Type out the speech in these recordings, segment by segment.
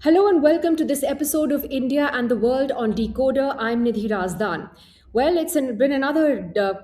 Hello and welcome to this episode of India and the World on DeKoder. I'm Nidhi Razdan. Well, been another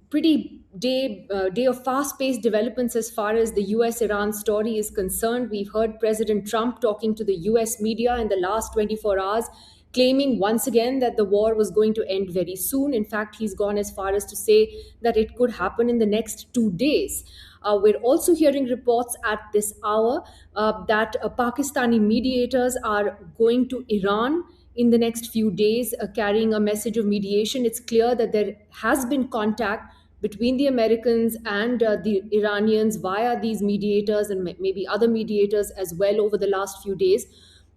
pretty day of fast-paced developments as far as the U.S.-Iran story is concerned. We've heard President Trump talking to the U.S. media in the last 24 hours, claiming once again that the war was going to end very soon. In fact, he's gone as far as to say that it could happen in the next 2 days. We're also hearing reports at this hour that Pakistani mediators are going to Iran in the next few days, carrying a message of mediation. It's clear that there has been contact between the Americans and the Iranians via these mediators and maybe other mediators as well over the last few days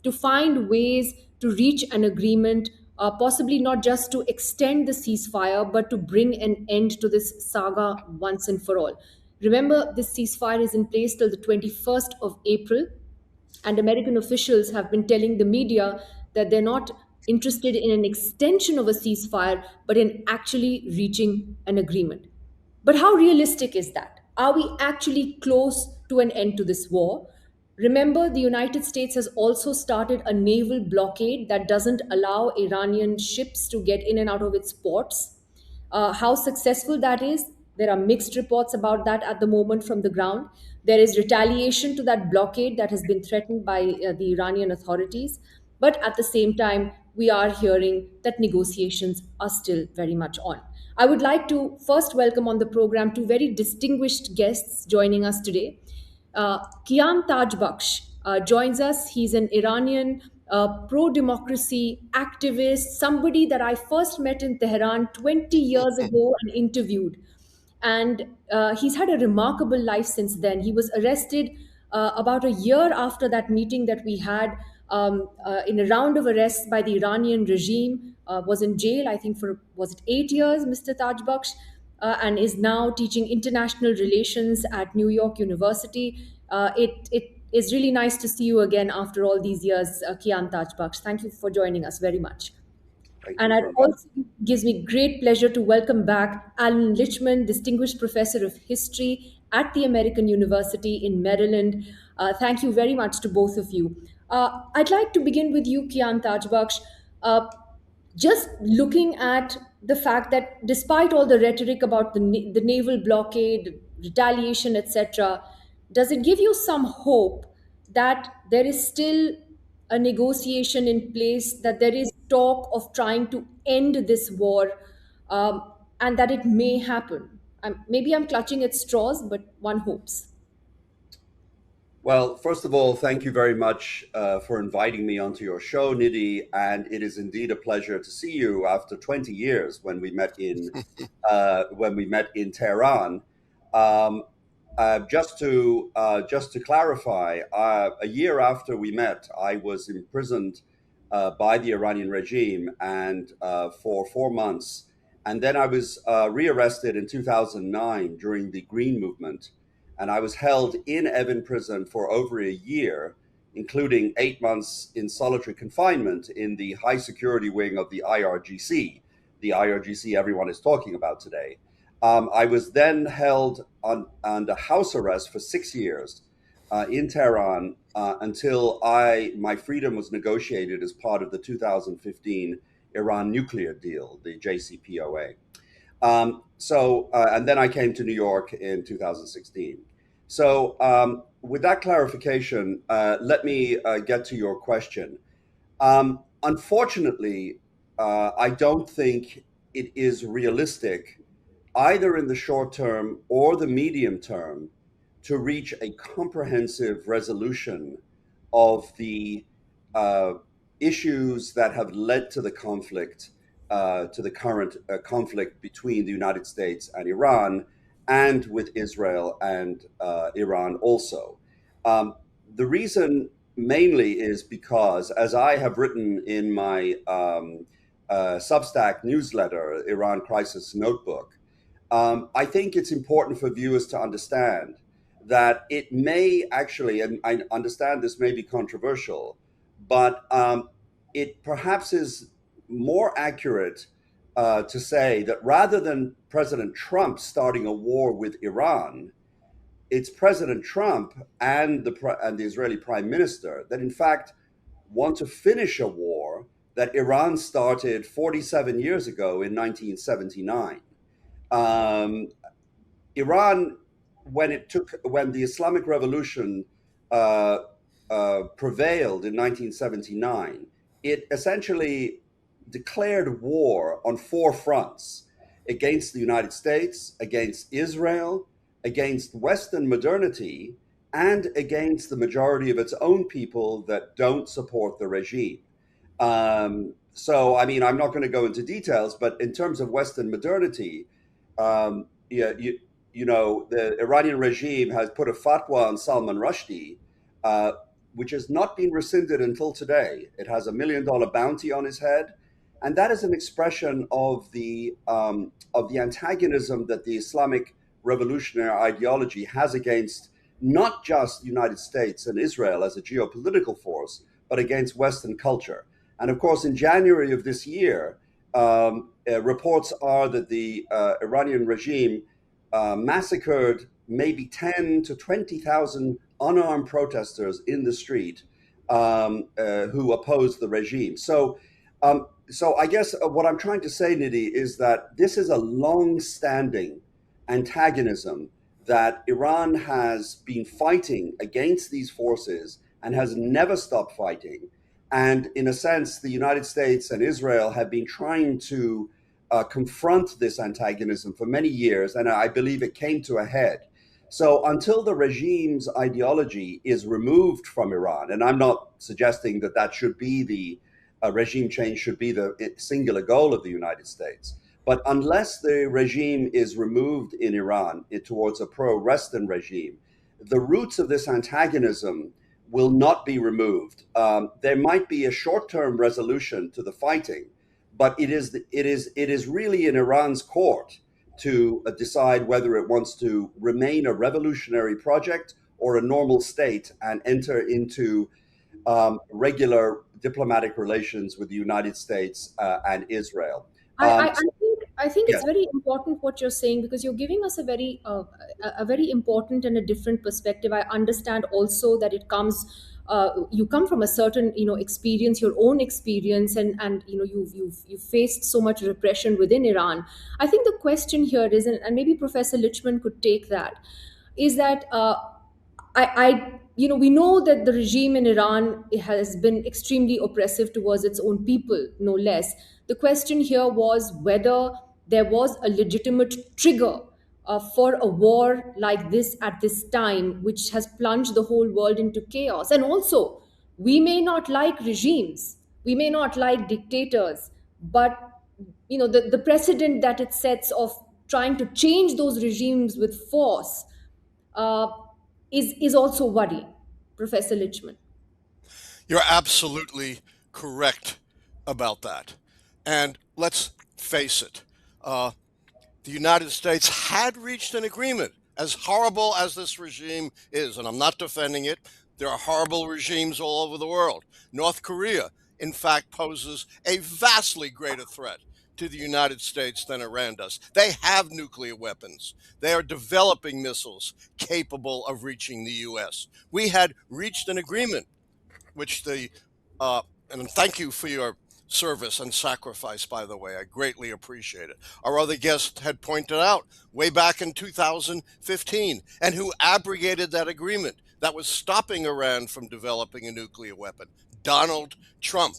to find ways to reach an agreement, possibly not just to extend the ceasefire, but to bring an end to this saga once and for all. Remember, this ceasefire is in place till the 21st of April, and American officials have been telling the media that they're not interested in an extension of a ceasefire, but in actually reaching an agreement. But how realistic is that? Are we actually close to an end to this war? Remember, the United States has also started a naval blockade that doesn't allow Iranian ships to get in and out of its ports. How successful that is, there are mixed reports about that at the moment from the ground. There is retaliation to that blockade that has been threatened by the Iranian authorities. But at the same time, we are hearing that negotiations are still very much on. I would like to first welcome on the program two very distinguished guests joining us today. Kian Tajbakhsh joins us. He's an Iranian pro democracy activist, somebody that I first met in Tehran 20 years ago and interviewed. And he's had a remarkable life since then. He was arrested about a year after that meeting that we had in a round of arrests by the Iranian regime, was in jail, I think, for was it 8 years, Mr. Tajbakhsh, and is now teaching international relations at New York University. It is really nice to see you again after all these years, Kian Tajbakhsh. Thank you for joining us very much. Thank And you it very much. also gives me great pleasure to welcome back Alan Lichman, Distinguished Professor of History at the American University in Maryland. Thank you very much to both of you. I'd like to begin with you, Kian Tajbakhsh. Uh, just looking at the fact that despite all the rhetoric about the naval blockade, retaliation, etc., does it give you some hope that there is still a negotiation in place, that there is talk of trying to end this war, and that it may happen? Maybe I'm clutching at straws, but one hopes. Well, first of all, thank you very much for inviting me onto your show, Nidhi. And it is indeed a pleasure to see you after 20 years when we met in Tehran. Um, just to clarify, a year after we met, I was imprisoned by the Iranian regime and for 4 months, and then I was rearrested in 2009 during the Green Movement, and I was held in Evin prison for over a year, including 8 months in solitary confinement in the high security wing of the IRGC everyone is talking about today. I was then held under house arrest for 6 years in Tehran until my freedom was negotiated as part of the 2015 Iran nuclear deal, the JCPOA. And then I came to New York in 2016. With that clarification, let me get to your question. Unfortunately, I don't think it is realistic, either in the short term or the medium term, to reach a comprehensive resolution of the uh, issues that have led to the conflict, to the current conflict between the United States and Iran, and with Israel and Iran also. Um, the reason mainly is because, as I have written in my Substack newsletter, Iran Crisis Notebook, I think it's important for viewers to understand that it may actually, and I understand this may be controversial, but it perhaps is more accurate to say that rather than President Trump starting a war with Iran, it's President Trump and the Israeli Prime Minister that, in fact, want to finish a war that Iran started 47 years ago in 1979. Um, Iran, when the Islamic Revolution uh, prevailed in 1979, it essentially declared war on four fronts: against the United States, against Israel, against Western modernity, and against the majority of its own people that don't support the regime. So, I mean, I'm not going to go into details, but in terms of Western modernity, yeah, the Iranian regime has put a fatwa on Salman Rushdie, uh, which has not been rescinded until today. It has $1 million bounty on his head, and that is an expression of the antagonism that the Islamic revolutionary ideology has against not just the United States and Israel as a geopolitical force, but against Western culture. And of course, in January of this year, reports are that the Iranian regime massacred maybe 10 to 20,000 unarmed protesters in the street who opposed the regime. So I guess what I'm trying to say, Nidhi, is that this is a long-standing antagonism that Iran has been fighting against these forces and has never stopped fighting. And in a sense, the United States and Israel have been trying to confront this antagonism for many years, and I believe it came to a head. So until the regime's ideology is removed from Iran, and I'm not suggesting that that should be the regime change should be the singular goal of the United States. But unless the regime is removed in Iran towards a pro Western regime, the roots of this antagonism will not be removed. There might be a short term resolution to the fighting, but it is really in Iran's court to decide whether it wants to remain a revolutionary project or a normal state and enter into regular diplomatic relations with the United States and Israel. I think Yes. it's very important what you're saying, because you're giving us a very important and a different perspective. I understand also that it comes you come from a certain experience, your own experience, and you've faced so much repression within Iran. I think the question here is, and maybe Professor Lichman could take that, is that we know that the regime in Iran has been extremely oppressive towards its own people, no less. The question here was whether there was a legitimate trigger for a war like this at this time, which has plunged the whole world into chaos. And also, we may not like regimes, we may not like dictators, but the precedent that it sets of trying to change those regimes with force uh, is also worrying, Professor Lichman. You're absolutely correct about that. And let's face it, uh, the United States had reached an agreement. As horrible as this regime is, and I'm not defending it, there are horrible regimes all over the world. North Korea, in fact, poses a vastly greater threat to the United States than Iran does. They have nuclear weapons. They are developing missiles capable of reaching the U.S. We had reached an agreement which the uh, and thank you for your service and sacrifice, by the way. I greatly appreciate it. Our other guest had pointed out way back in 2015, and who abrogated that agreement that was stopping Iran from developing a nuclear weapon. Donald Trump.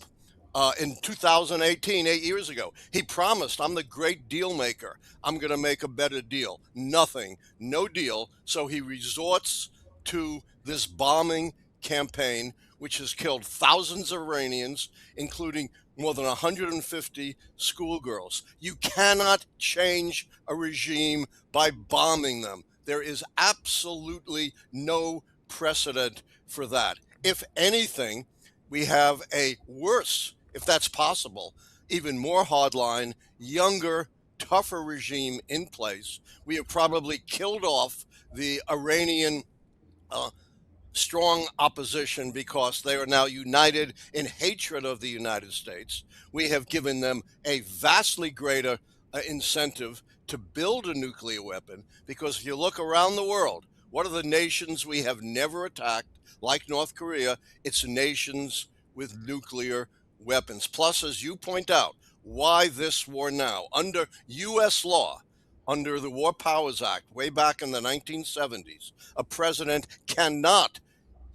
In 2018, 8 years ago, he promised, I'm the great deal maker. I'm going to make a better deal. Nothing, no deal. So he resorts to this bombing campaign, which has killed thousands of Iranians, including more than 150 schoolgirls. You cannot change a regime by bombing them. There is absolutely no precedent for that. If anything, we have a worse, if that's possible, even more hardline, younger, tougher regime in place. We have probably killed off the Iranian uh, strong opposition because they are now united in hatred of the United States. We have given them a vastly greater incentive to build a nuclear weapon because if you look around the world, what are the nations we have never attacked, like North Korea? It's nations with nuclear weapons. Plus, as you point out, why this war now? Under U.S. law, under the War Powers Act, way back in the 1970s, a president cannot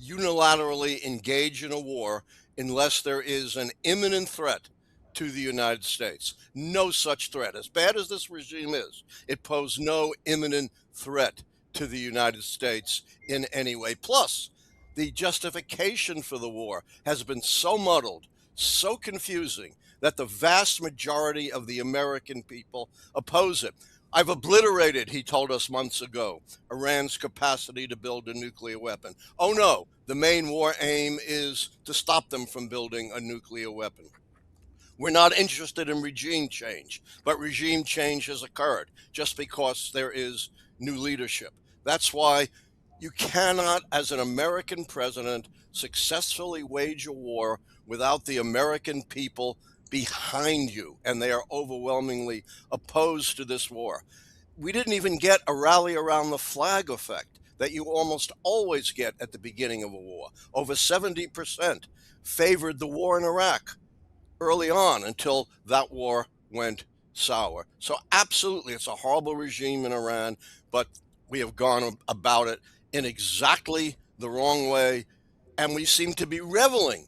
unilaterally engage in a war unless there is an imminent threat to the United States. No such threat. As bad as this regime is, it posed no imminent threat to the United States in any way. Plus, the justification for the war has been so muddled, so confusing, that the vast majority of the American people oppose it. I've obliterated, he told us months ago, Iran's capacity to build a nuclear weapon. Oh no, the main war aim is to stop them from building a nuclear weapon. We're not interested in regime change, but regime change has occurred just because there is new leadership. That's why you cannot, as an American president, successfully wage a war without the American people behind you, and they are overwhelmingly opposed to this war. We didn't even get a rally around the flag effect that you almost always get at the beginning of a war. Over 70% favored the war in Iraq early on until that war went sour. So absolutely, it's a horrible regime in Iran, but we have gone about it in exactly the wrong way, and we seem to be reveling.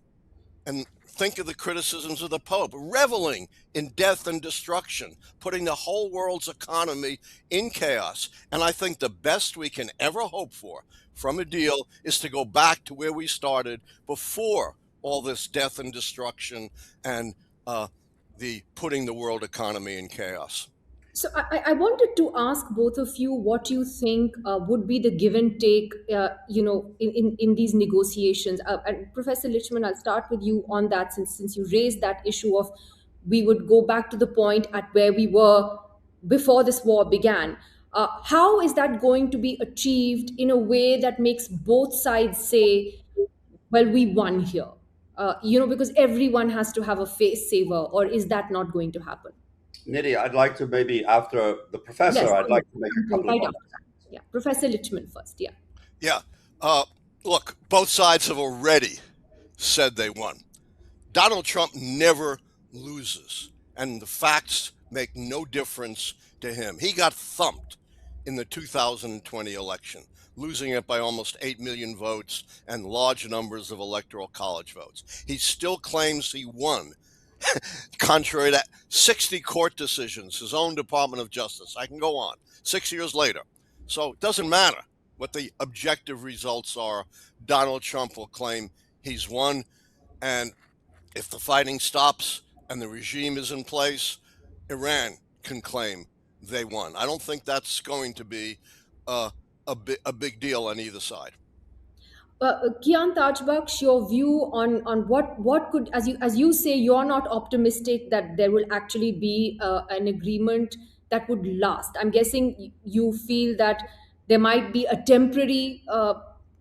And think of the criticisms of the Pope, reveling in death and destruction, putting the whole world's economy in chaos. And I think the best we can ever hope for from a deal is to go back to where we started before all this death and destruction and the putting the world economy in chaos. So I wanted to ask both of you what you think would be the give and take, in these negotiations. And Professor Lichman, I'll start with you on that, since you raised that issue of we would go back to the point at where we were before this war began. How is that going to be achieved in a way that makes both sides say, well, we won here? Because everyone has to have a face saver, or is that not going to happen? Nidhi, I'd like to maybe after the Yes, professor, I'd like to make a couple of right after comments. that. Yeah, Professor Lichman first. Yeah. Yeah. Look, both sides have already said they won. Donald Trump never loses, and the facts make no difference to him. He got thumped in the 2020 election, losing it by almost 8 million votes and large numbers of electoral college votes. He still claims he won, contrary to 60 court decisions, his own Department of Justice. I can go on, 6 years later. So it doesn't matter what the objective results are. Donald Trump will claim he's won, and if the fighting stops and the regime is in place, Iran can claim they won. I don't think that's going to be a big deal on either side. Kian Tajbaksh, your view on what could, as you say, you're not optimistic that there will actually be an agreement that would last. I'm guessing you feel that there might be a temporary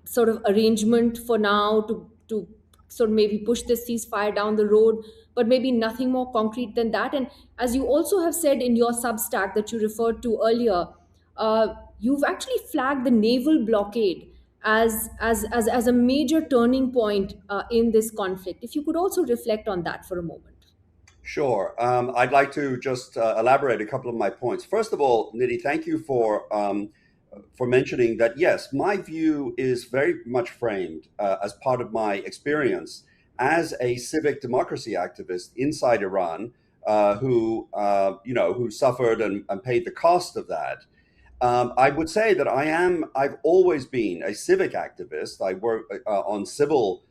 sort of arrangement for now to sort of maybe push this ceasefire down the road, but maybe nothing more concrete than that. And as you also have said in your Substack that you referred to earlier, you've actually flagged the naval blockade as a major turning point in this conflict. If you could also reflect on that for a moment. Sure. I'd like to just elaborate a couple of my points. First of all, Nidhi, thank you for mentioning that. Yes, my view is very much framed as part of my experience as a civic democracy activist inside Iran, who suffered and paid the cost of that. I would say that I've always been a civic activist. I work on civil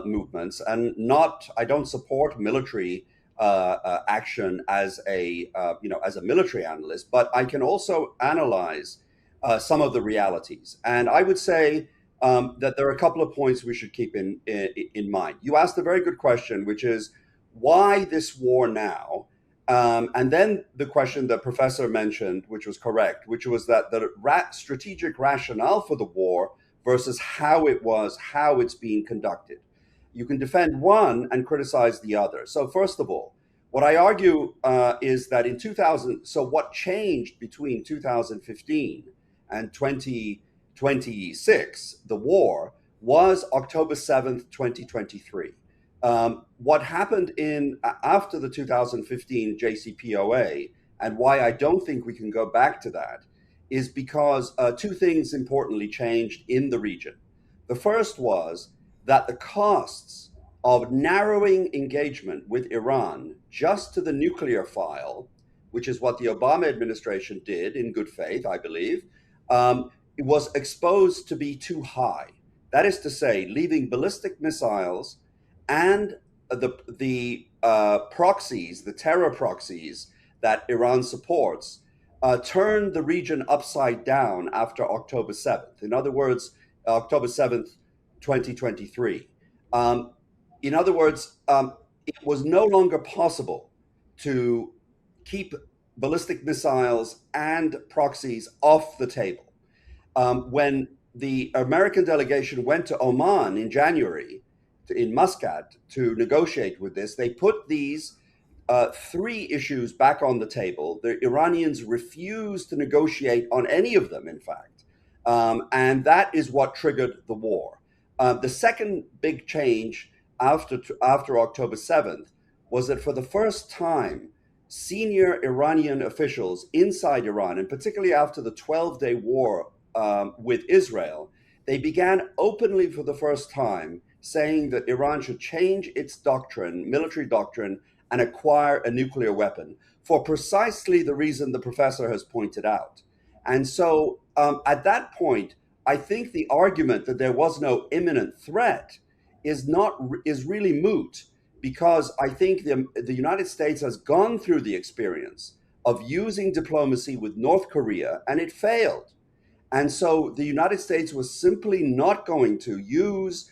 movements, and I don't support military action as as a military analyst, but I can also analyze some of the realities. And I would say that there are a couple of points we should keep in mind. You asked a very good question, which is why this war now? And then the question that Professor mentioned, which was correct, which was that the strategic rationale for the war versus how it's being conducted. You can defend one and criticize the other. So first of all, what I argue is that in 2000, so what changed between 2015 and 2026, the war, was October 7th, 2023. What happened in after the 2015 JCPOA, and why I don't think we can go back to that, is because two things importantly changed in the region. The first was that the costs of narrowing engagement with Iran just to the nuclear file, which is what the Obama administration did in good faith, I believe, it was exposed to be too high. That is to say, leaving ballistic missiles and the proxies, the terror proxies that Iran supports, turned the region upside down after October 7th. In other words, October 7th, 2023. In other words, it was no longer possible to keep ballistic missiles and proxies off the table. When the American delegation went to Oman in January, in Muscat, to negotiate with this, they put these three issues back on the table. The Iranians refused to negotiate on any of them, in fact. And that is what triggered the war. The second big change after October 7th was that for the first time, senior Iranian officials inside Iran, and particularly after the 12-day war with Israel, they began openly for the first time saying that Iran should change its doctrine, military doctrine, and acquire a nuclear weapon for precisely the reason the professor has pointed out. And so at that point, I think the argument that there was no imminent threat is really moot, because I think the United States has gone through the experience of using diplomacy with North Korea, and it failed. And so the United States was simply not going to use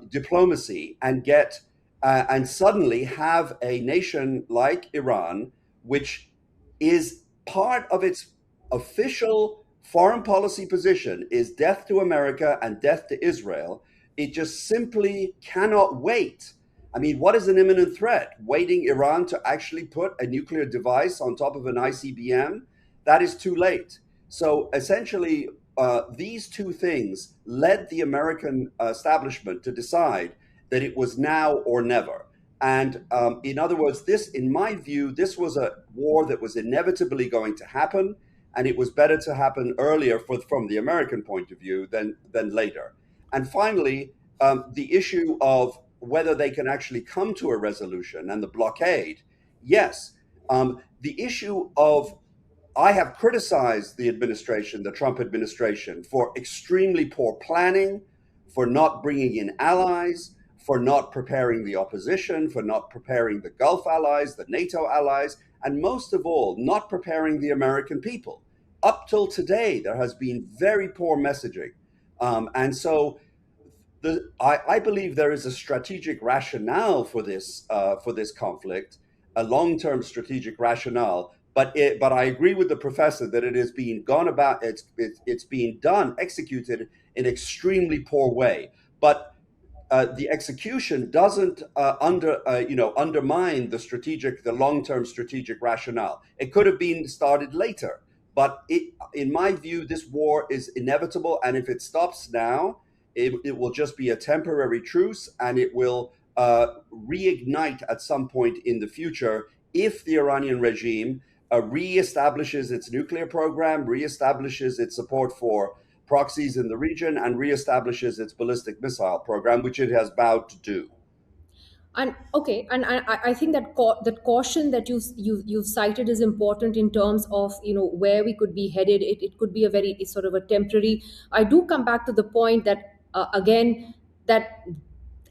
diplomacy and suddenly have a nation like Iran, which is part of its official foreign policy position is death to America and death to Israel. It just simply cannot wait. I mean, what is an imminent threat? Waiting Iran to actually put a nuclear device on top of an ICBM? That is too late. So essentially, these two things led the American establishment to decide that it was now or never. And in other words, in my view, this was a war that was inevitably going to happen, and it was better to happen earlier from the American point of view than later. And finally, the issue of whether they can actually come to a resolution and the blockade. Yes, the issue of I have criticized the administration, the Trump administration, for extremely poor planning, for not bringing in allies, for not preparing the opposition, for not preparing the Gulf allies, the NATO allies, and most of all, not preparing the American people. Up till today, there has been very poor messaging. And so I believe there is a strategic rationale for this conflict, a long-term strategic rationale. But I agree with the professor that it is being gone about. It's being done, executed in extremely poor way. But the execution doesn't undermine the long-term strategic rationale. It could have been started later, but in my view, this war is inevitable, and if it stops now, it will just be a temporary truce, and it will reignite at some point in the future if the Iranian regime reestablishes its nuclear program, reestablishes its support for proxies in the region, and reestablishes its ballistic missile program, which it has vowed to do. And okay, and I think that that caution that you've cited is important in terms of where we could be headed. It could be a very sort of a temporary. I do come back to the point that again, that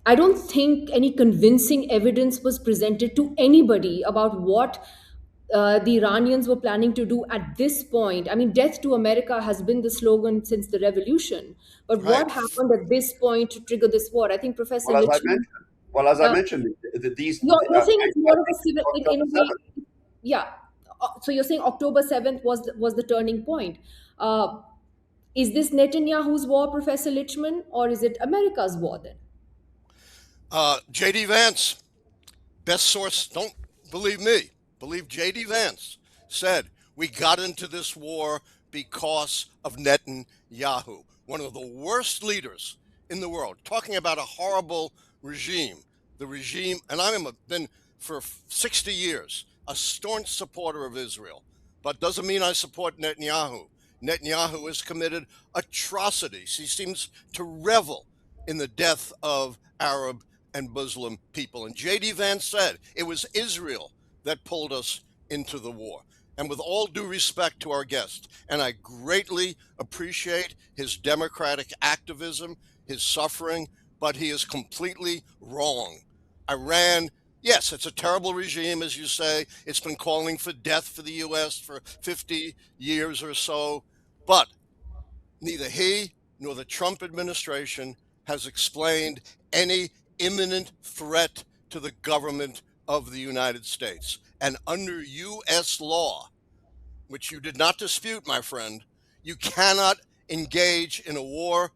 I don't think any convincing evidence was presented to anybody about what the Iranians were planning to do at this point. I mean, death to America has been the slogan since the revolution. But what Right. happened at this point to trigger this war? I think Professor Well, as I Lichman. mentioned, well, as I Uh, mentioned, these you're saying it's I more of a think civil in October a way. 7th. Yeah. So you're saying October 7th was the turning point. Uh, is this Netanyahu's war, Professor Lichman, or is it America's war then? J.D. Vance, best source, don't believe me, believe J.D. Vance, said we got into this war because of Netanyahu, one of the worst leaders in the world, talking about a horrible regime. the regime, and been for 60 years a staunch supporter of Israel, but doesn't mean I support Netanyahu. Netanyahu has committed atrocities. He seems to revel in the death of Arab and Muslim people. And J.D. Vance said it was Israel that pulled us into the war. And with all due respect to our guest, and I greatly appreciate his democratic activism, his suffering, but he is completely wrong. Iran, yes, it's a terrible regime, as you say. It's been calling for death for the U.S. for 50 years or so. But neither he nor the Trump administration has explained any imminent threat to the government of the United States. And under U.S. law, which you did not dispute, my friend, you cannot engage in a war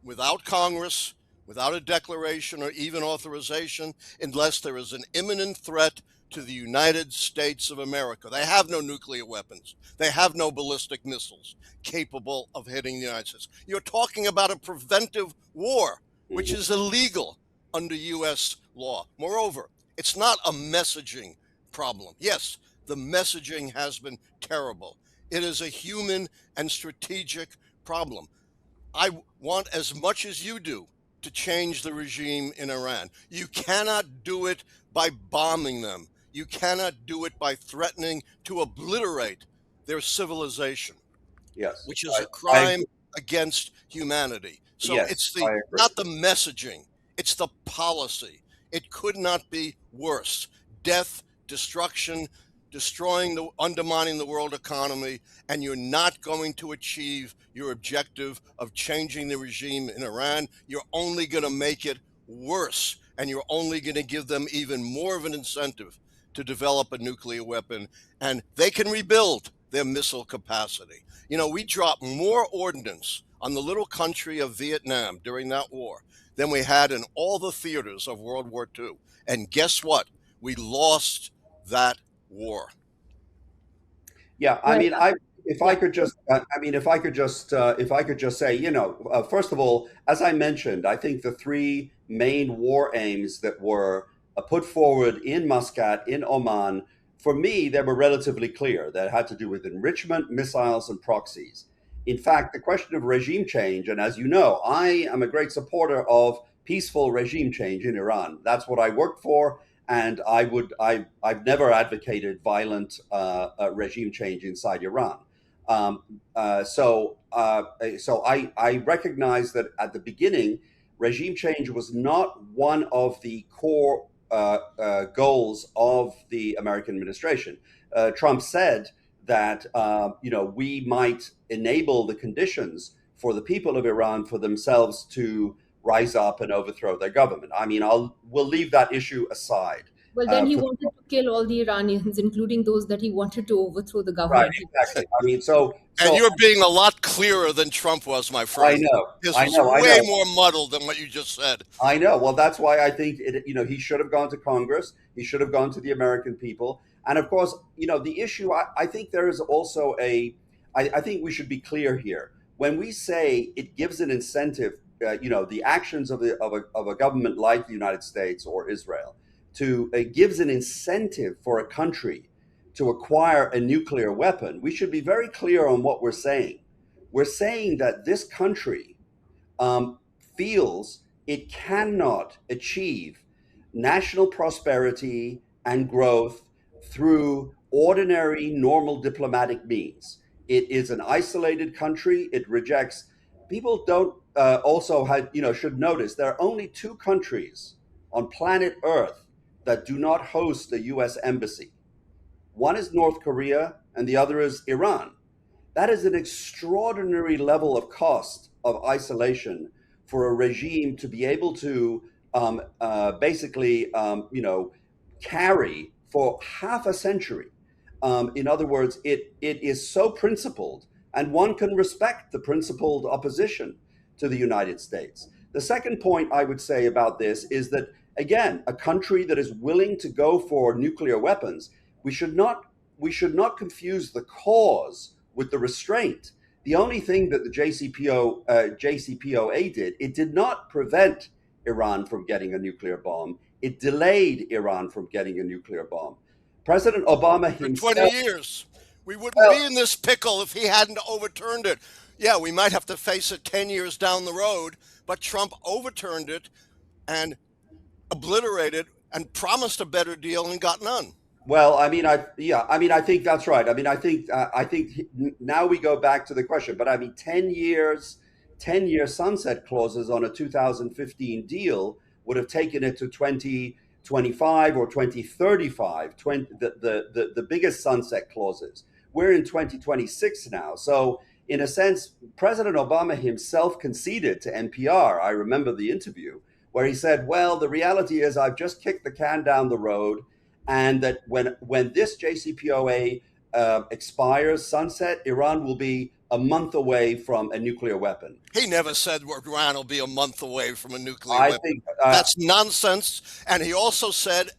without Congress, without a declaration or even authorization, unless there is an imminent threat to the United States of America. They have no nuclear weapons. They have no ballistic missiles capable of hitting the United States. You're talking about a preventive war, which is illegal under U.S. law. Moreover, it's not a messaging problem. Yes, the messaging has been terrible. It is a human and strategic problem. I want as much as you do to change the regime in Iran. You cannot do it by bombing them. You cannot do it by threatening to obliterate their civilization, Yes, which is a I crime agree. against humanity. So Yes, it's I the agree. not the messaging, it's the policy. It could not be worse. Death, destruction, undermining the world economy, and you're not going to achieve your objective of changing the regime in Iran. You're only going to make it worse, and you're only going to give them even more of an incentive to develop a nuclear weapon, and they can rebuild their missile capacity. You know, we dropped more ordnance on the little country of Vietnam during that war than we had in all the theaters of World War II. And guess what? We lost that war. Yeah, I Well, mean, if I yeah. could just, if I could just say, first of all, as I mentioned, I think the three main war aims that were put forward in Muscat, in Oman, for me, they were relatively clear. That had to do with enrichment, missiles, and proxies. In fact, the question of regime change, and as you know, I am a great supporter of peaceful regime change in Iran. That's what I worked for, and I've never advocated violent regime change inside Iran. So I recognize that at the beginning, regime change was not one of the core goals of the American administration. Trump said that we might enable the conditions for the people of Iran for themselves to rise up and overthrow their government. I mean, we'll leave that issue aside. Well, then he For wanted to kill all the Iranians, including those that he wanted to overthrow the Right, government. exactly. I mean, so And so you're being a lot clearer than Trump was, my I friend. know, This I was know, I way know. more muddled than what you just said. I know. Well, that's why I think he should have gone to Congress. He should have gone to the American people. And of course, the issue. I think there is also I think we should be clear here. When we say it gives an incentive, the actions of a government like the United States or Israel, to it gives an incentive for a country to acquire a nuclear weapon. We should be very clear on what we're saying. We're saying that this country um, feels it cannot achieve national prosperity and growth through ordinary, normal diplomatic means. It is an isolated country. It rejects. People don't also have, should notice there are only two countries on planet Earth that do not host a U.S. embassy. One is North Korea, and the other is Iran. That is an extraordinary level of cost of isolation for a regime to be able to basically, carry for half a century. In other words, it is so principled, and one can respect the principled opposition to the United States. The second point I would say about this is that, again, a country that is willing to go for nuclear weapons, we should not confuse the cause with the restraint. The only thing that the JCPOA did, it did not prevent Iran from getting a nuclear bomb. It delayed Iran from getting a nuclear bomb. President Obama For 20 himself, years. We wouldn't well, be in this pickle if he hadn't overturned it. Yeah, we might have to face it 10 years down the road, but Trump overturned it and obliterated and promised a better deal and got none. well, I mean, I think that's right. I think now we go back to the question, but I mean, 10 years, 10-year sunset clauses on a 2015 deal would have taken it to 2025 or 2035, the biggest sunset clauses. We're in 2026 now. So, in a sense, President Obama himself conceded to NPR. I remember the interview where he said, well, the reality is I've just kicked the can down the road, and that when this JCPOA expires, sunset, Iran will be a month away from a nuclear weapon. He never said Iran will be a month away from a nuclear I weapon. think That's nonsense. And he also said,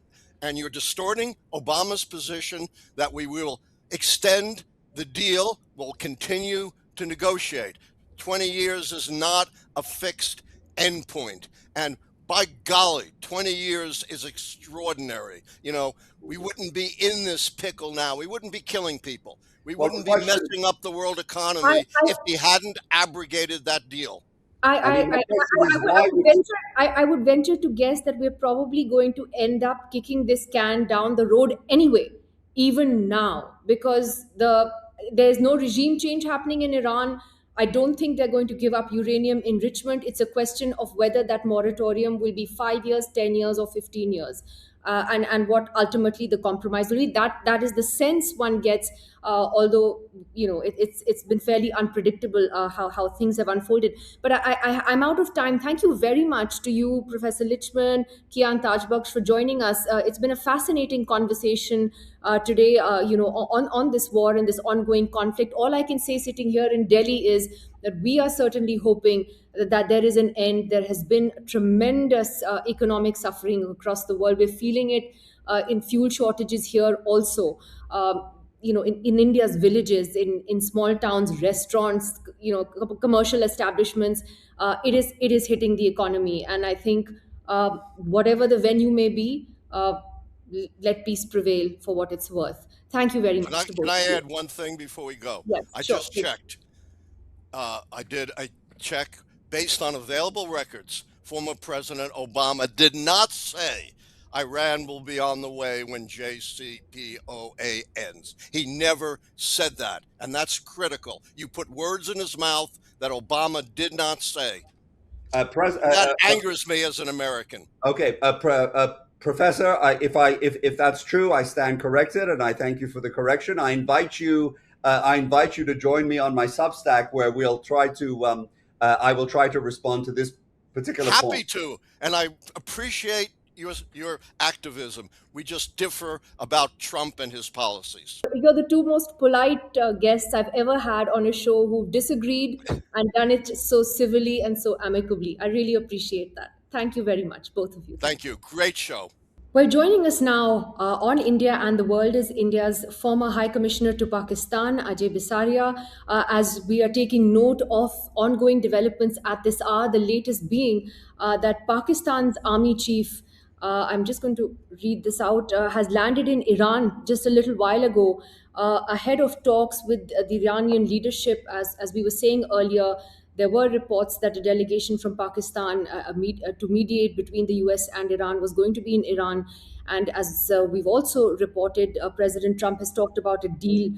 and you're distorting Obama's position, that we will extend the deal, we'll continue to negotiate. 20 years is not a fixed endpoint. And by golly, 20 years is extraordinary. You know, we wouldn't be in this pickle now. We wouldn't be killing people. We well, the wouldn't be question. messing up the world I, economy if he hadn't abrogated that deal. I mean, my question is why would I would venture to guess that we're probably going to end up kicking this can down the road anyway, even now, because there's no regime change happening in Iran. I don't think they're going to give up uranium enrichment. It's a question of whether that moratorium will be 5 years, 10 years, or 15 years. And what ultimately the compromise will be. That is the sense one gets. Although it's been fairly unpredictable how things have unfolded. But I'm out of time. Thank you very much to you, Professor Lichman, Kian Tajbaksh, for joining us. It's been a fascinating conversation today. On this war and this ongoing conflict. All I can say, sitting here in Delhi, is that we are certainly hoping that there is an end. There has been tremendous economic suffering across the world. We're feeling it in fuel shortages here also. In India's villages, in small towns, restaurants, commercial establishments, it is hitting the economy. And I think whatever the venue may be, let peace prevail for what it's worth. Thank you very Can I much to can both I of you. add one thing before we go? Yes, I sure. just Please. checked. I did a check based on available records. Former President Obama did not say Iran will be on the way when JCPOA ends. He never said that, and that's critical. You put words in his mouth that Obama did not say. Pres- That angers me as an American. Okay, Professor, if that's true, I stand corrected, and I thank you for the correction. I invite you. I invite you to join me on my Substack, where we'll try to. I will try to respond to this particular Happy point. to, and I appreciate your activism. We just differ about Trump and his policies. You're the two most polite guests I've ever had on a show who've disagreed and done it so civilly and so amicably. I really appreciate that. Thank you very much, both of you. Thank you. Great show. Well, joining us now on India and the world is India's former High Commissioner to Pakistan, Ajay Bisaria. As we are taking note of ongoing developments at this hour, the latest being that Pakistan's army chief, I'm just going to read this out, has landed in Iran just a little while ago, ahead of talks with the Iranian leadership. As we were saying earlier, there were reports that a delegation from Pakistan to mediate between the US and Iran was going to be in Iran. And as we've also reported, President Trump has talked about a deal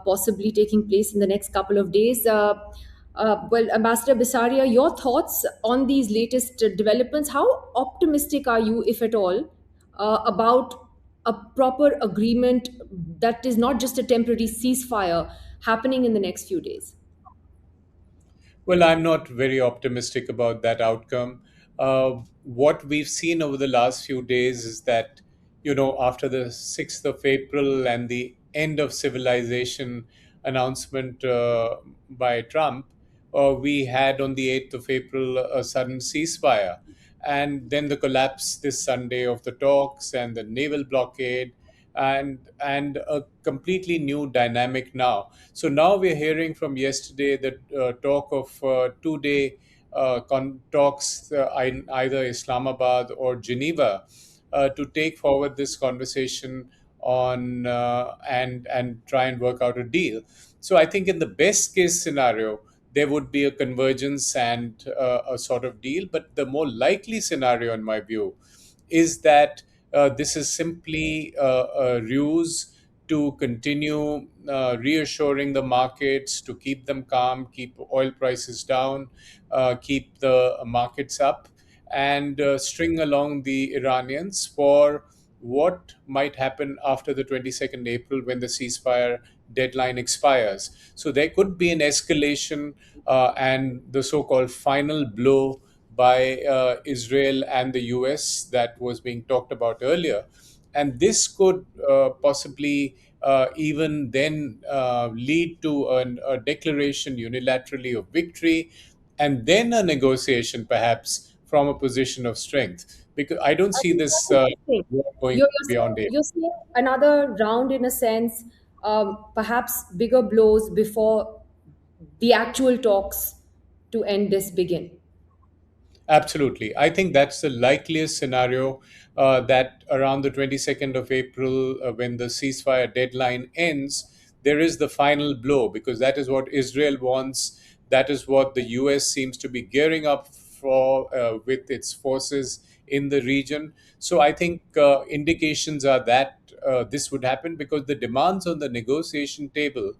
possibly taking place in the next couple of days. Well, Ambassador Bisaria, your thoughts on these latest developments? How optimistic are you, if at all, about a proper agreement that is not just a temporary ceasefire happening in the next few days? Well, I'm not very optimistic about that outcome. What we've seen over the last few days is that, after the 6th of April and the end of civilization announcement by Trump, we had on the 8th of April a sudden ceasefire. And then the collapse this Sunday of the talks and the naval blockade and a completely new dynamic now. So now we're hearing from yesterday that talk of 2-day talks in either Islamabad or Geneva, to take forward this conversation on and try and work out a deal. So I think in the best case scenario, there would be a convergence and a sort of deal. But the more likely scenario, in my view, is that this is simply a ruse to continue reassuring the markets, to keep them calm, keep oil prices down, keep the markets up, and string along the Iranians for what might happen after the 22nd April when the ceasefire deadline expires. So there could be an escalation and the so called final blow by Israel and the US that was being talked about earlier. And this could possibly even then lead to a declaration unilaterally of victory and then a negotiation perhaps from a position of strength. Because I don't I see think that's this interesting. war going You're beyond saying, April. you're saying another round in a sense, perhaps bigger blows before the actual talks to end this begin. Absolutely. I think that's the likeliest scenario that around the 22nd of April, when the ceasefire deadline ends, there is the final blow because that is what Israel wants. That is what the US seems to be gearing up for with its forces in the region. So I think indications are that this would happen because the demands on the negotiation table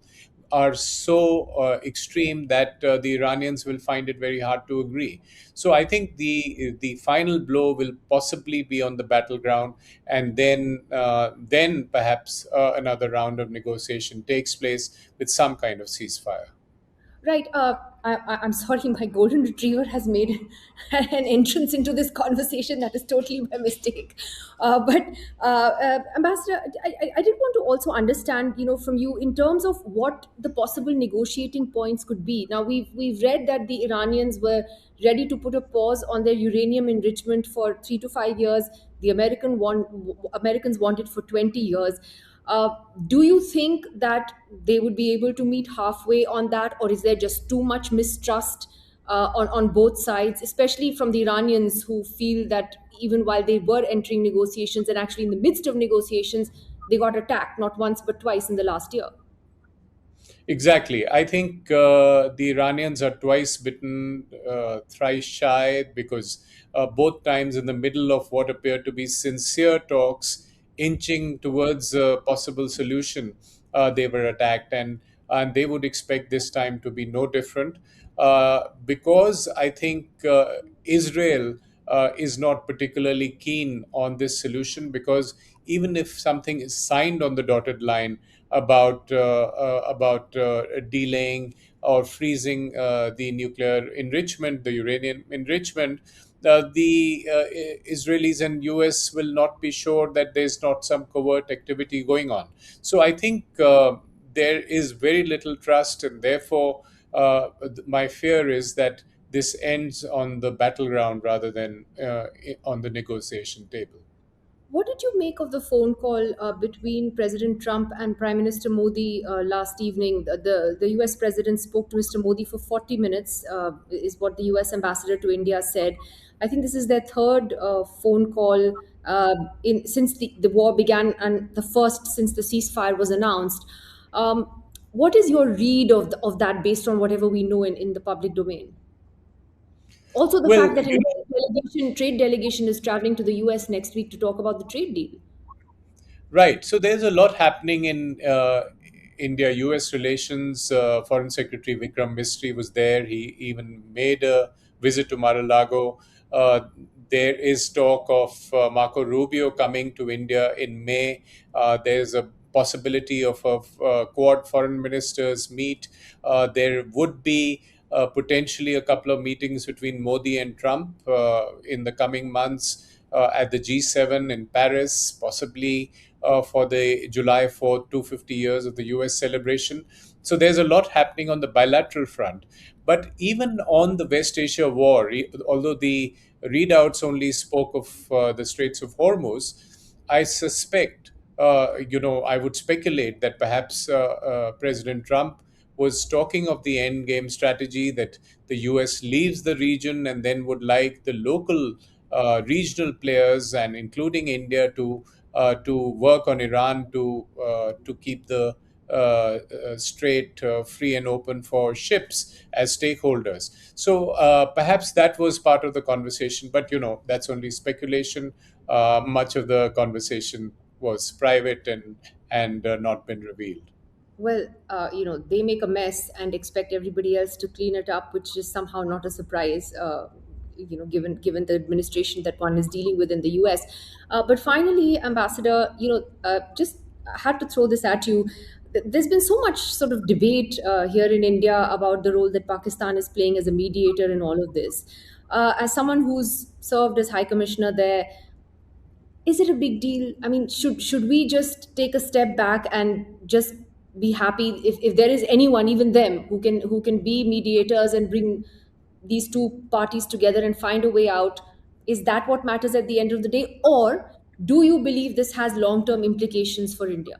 are so extreme that the Iranians will find it very hard to agree. So I think the final blow will possibly be on the battleground, and then perhaps another round of negotiation takes place with some kind of ceasefire. Right. I'm sorry, my golden retriever has made an entrance into this conversation. That is totally my mistake. But Ambassador, I did want to also understand, from you in terms of what the possible negotiating points could be. Now, we've read that the Iranians were ready to put a pause on their uranium enrichment for 3 to 5 years. The Americans wanted for 20 years. Uh, do you think that they would be able to meet halfway on that, or is there just too much mistrust on both sides, especially from the Iranians who feel that even while they were entering negotiations and actually in the midst of negotiations, they got attacked not once but twice in the last year? Exactly. I think the Iranians are twice bitten, thrice shy, because both times in the middle of what appeared to be sincere talks, inching towards a possible solution, they were attacked. And they would expect this time to be no different because I think Israel is not particularly keen on this solution because even if something is signed on the dotted line about delaying or freezing the nuclear enrichment, the uranium enrichment, the Israelis and US will not be sure that there's not some covert activity going on. So I think there is very little trust, and therefore, my fear is that this ends on the battleground rather than on the negotiation table. What did you make of the phone call between President Trump and Prime Minister Modi last evening? The US president spoke to Mr. Modi for 40 minutes, is what the US ambassador to India said. I think this is their third phone call since the war began and the first since the ceasefire was announced. What is your read of that based on whatever we know in the public domain? Also, the Well, fact that an trade delegation is traveling to the US next week to talk about the trade deal. right. So there's a lot happening in India US relations. Foreign Secretary Vikram Misri was there. He even made a visit to Mar a Lago. Uh, there is talk of Marco Rubio coming to India in May. There's a possibility of Quad foreign ministers meet. There would be potentially a couple of meetings between Modi and Trump in the coming months at the G7 in Paris, possibly for the July 4th, 250 years of the US celebration. So there's a lot happening on the bilateral front. But even on the West Asia war, although the readouts only spoke of the Straits of Hormuz, I suspect, I would speculate that perhaps President Trump was talking of the end game strategy that the US leaves the region and then would like the local regional players and including India to work on Iran to keep the strait free and open for ships as stakeholders. So perhaps that was part of the conversation, but that's only speculation. Much of the conversation was private and not been revealed. Well, they make a mess and expect everybody else to clean it up, which is somehow not a surprise, given the administration that one is dealing with in the US. But finally, Ambassador, just had to throw this at you. There's been so much sort of debate here in India about the role that Pakistan is playing as a mediator in all of this. As someone who's served as High Commissioner there, is it a big deal? I mean, should we just take a step back and just be happy if there is anyone, even them, who can be mediators and bring these two parties together and find a way out? Is that what matters at the end of the day, or do you believe this has long-term implications for India?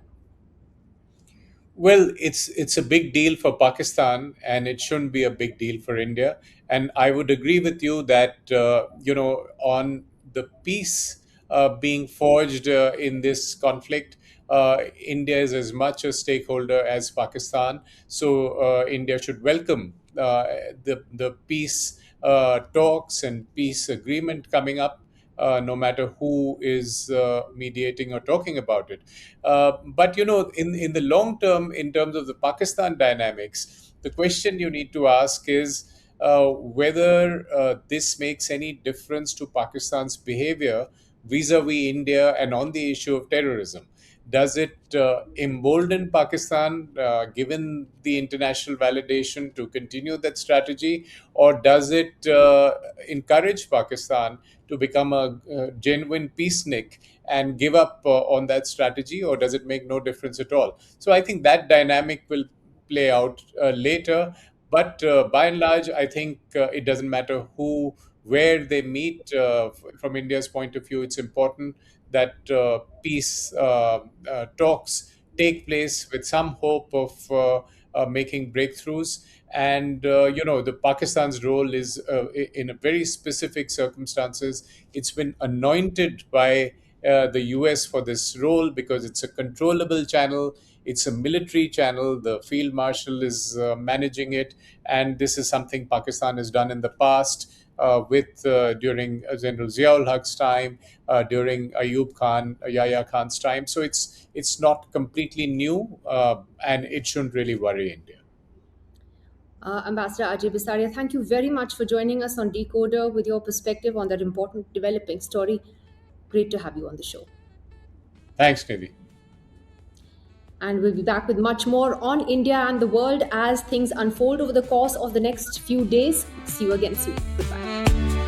Well, it's a big deal for Pakistan, and it shouldn't be a big deal for India. And I would agree with you that on the peace being forged in this conflict, India is as much a stakeholder as Pakistan. So India should welcome the peace talks and peace agreement coming up, no matter who is mediating or talking about it. But in the long term, in terms of the Pakistan dynamics, the question you need to ask is whether this makes any difference to Pakistan's behavior vis-a-vis India and on the issue of terrorism. Does it embolden Pakistan, given the international validation, to continue that strategy, or does it encourage Pakistan to become a genuine peacenik and give up on that strategy, or does it make no difference at all? So I think that dynamic will play out later. But by and large, I think it doesn't matter where they meet. From India's point of view, it's important that peace talks take place with some hope of making breakthroughs. And the Pakistan's role is in a very specific circumstances. It's been anointed by the US for this role because it's a controllable channel. It's a military channel. The field marshal is managing it, and this is something Pakistan has done in the past with during General Ziaul Haq's time, during Yahya Khan's time. So it's not completely new, and it shouldn't really worry India. Ambassador Ajay Bisaria, thank you very much for joining us on Decoder with your perspective on that important developing story. Great to have you on the show. Thanks, Nidhi. And we'll be back with much more on India and the world as things unfold over the course of the next few days. See you again soon. Goodbye.